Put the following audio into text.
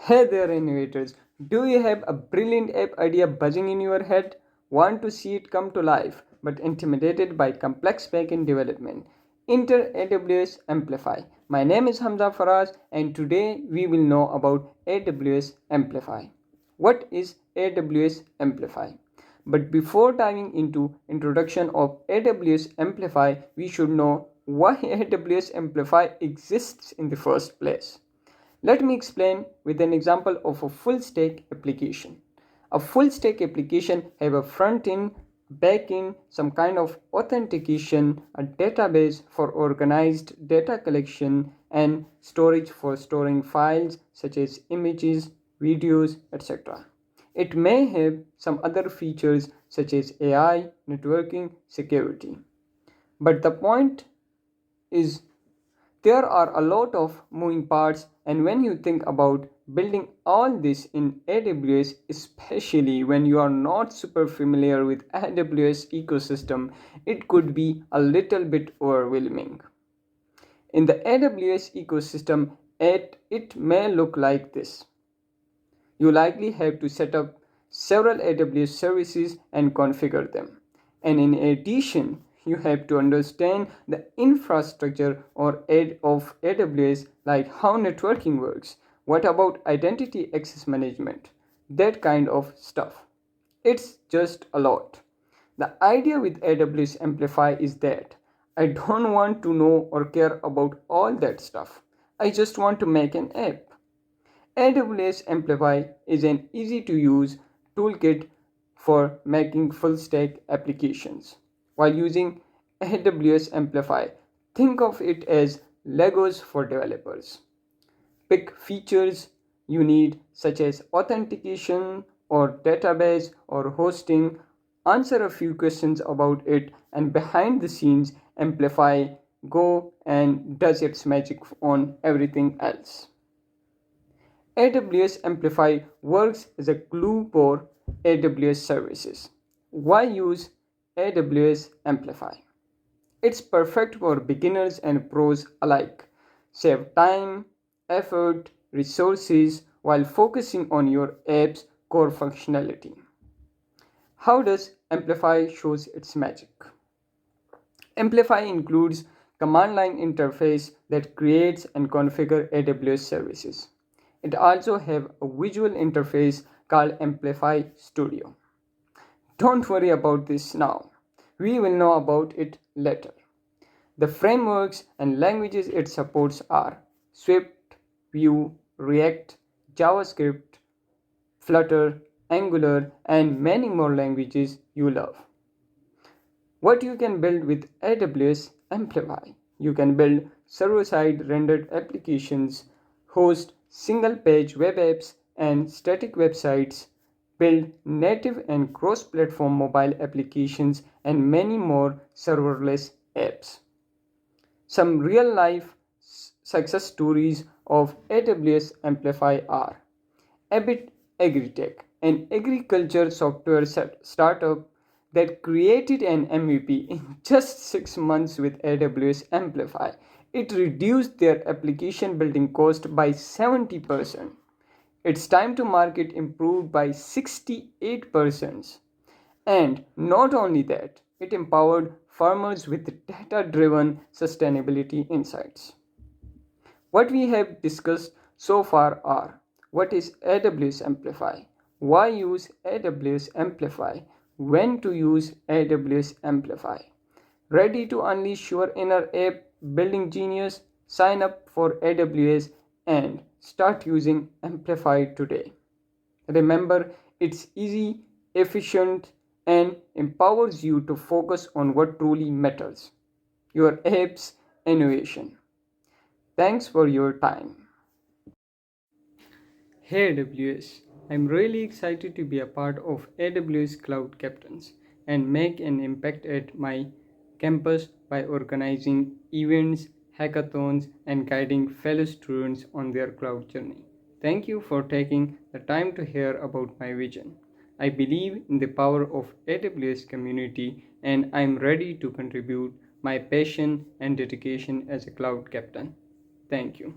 Hey there, innovators. Do you have a brilliant app idea buzzing in your head? Want to see it come to life, but intimidated by complex backend development? Enter AWS Amplify. My name is Hamza Faraz, and today we will know about AWS Amplify. What is AWS Amplify? But before diving into introduction of AWS Amplify, we should know why AWS Amplify exists in the first place. Let me explain with an example of a full stack application. A full stack application have a front end, back end, some kind of authentication, a database for organized data collection, and storage for storing files such as images, videos, etc. It may have some other features such as AI, networking, security. But the point is there are a lot of moving parts, and when you think about building all this in AWS, especially when you are not super familiar with AWS ecosystem, it could be a little bit overwhelming. In the AWS ecosystem, it may look like this. You likely have to set up several AWS services and configure them. And in addition, you have to understand the infrastructure of AWS, like how networking works. What about identity access management? That kind of stuff. It's just a lot. The idea with AWS Amplify is that I don't want to know or care about all that stuff. I just want to make an app. AWS Amplify is an easy to use toolkit for making full stack applications. While using AWS Amplify, think of it as Legos for developers. Pick features you need, such as authentication or database or hosting, answer a few questions about it, and behind the scenes, Amplify go and does its magic on everything else. AWS Amplify works as a glue for AWS services. Why use AWS Amplify? It's perfect for beginners and pros alike. Save time, effort, resources while focusing on your app's core functionality. How does Amplify shows its magic? Amplify includes command line interface that creates and configure AWS services. It also have a visual interface called Amplify Studio. Don't worry about this now. We will know about it later. The frameworks and languages it supports are Swift, Vue, React, JavaScript, Flutter, Angular, and many more languages you love. What you can build with AWS Amplify. You can build server-side rendered applications, host single-page web apps and static websites, build native and cross-platform mobile applications, and many more serverless apps. Some real-life success stories of AWS Amplify are Abbott Agritech, an agriculture software startup that created an MVP in just 6 months with AWS Amplify. It reduced their application building cost by 70%. Its time to market improved by 68%. And not only that, it empowered farmers with data driven sustainability insights. What we have discussed so far are what is AWS Amplify, why use AWS Amplify, when to use AWS Amplify. Ready to unleash your inner app building genius? Sign up for AWS and start using Amplify today. Remember, it's easy, efficient, and empowers you to focus on what truly matters your app's innovation. Thanks for your time. Hey AWS, I'm really excited to be a part of AWS Cloud Captains and make an impact at my campus by organizing events, hackathons, and guiding fellow students on their cloud journey. Thank you for taking the time to hear about my vision. I believe in the power of AWS community and I'm ready to contribute my passion and dedication as a cloud captain. Thank you.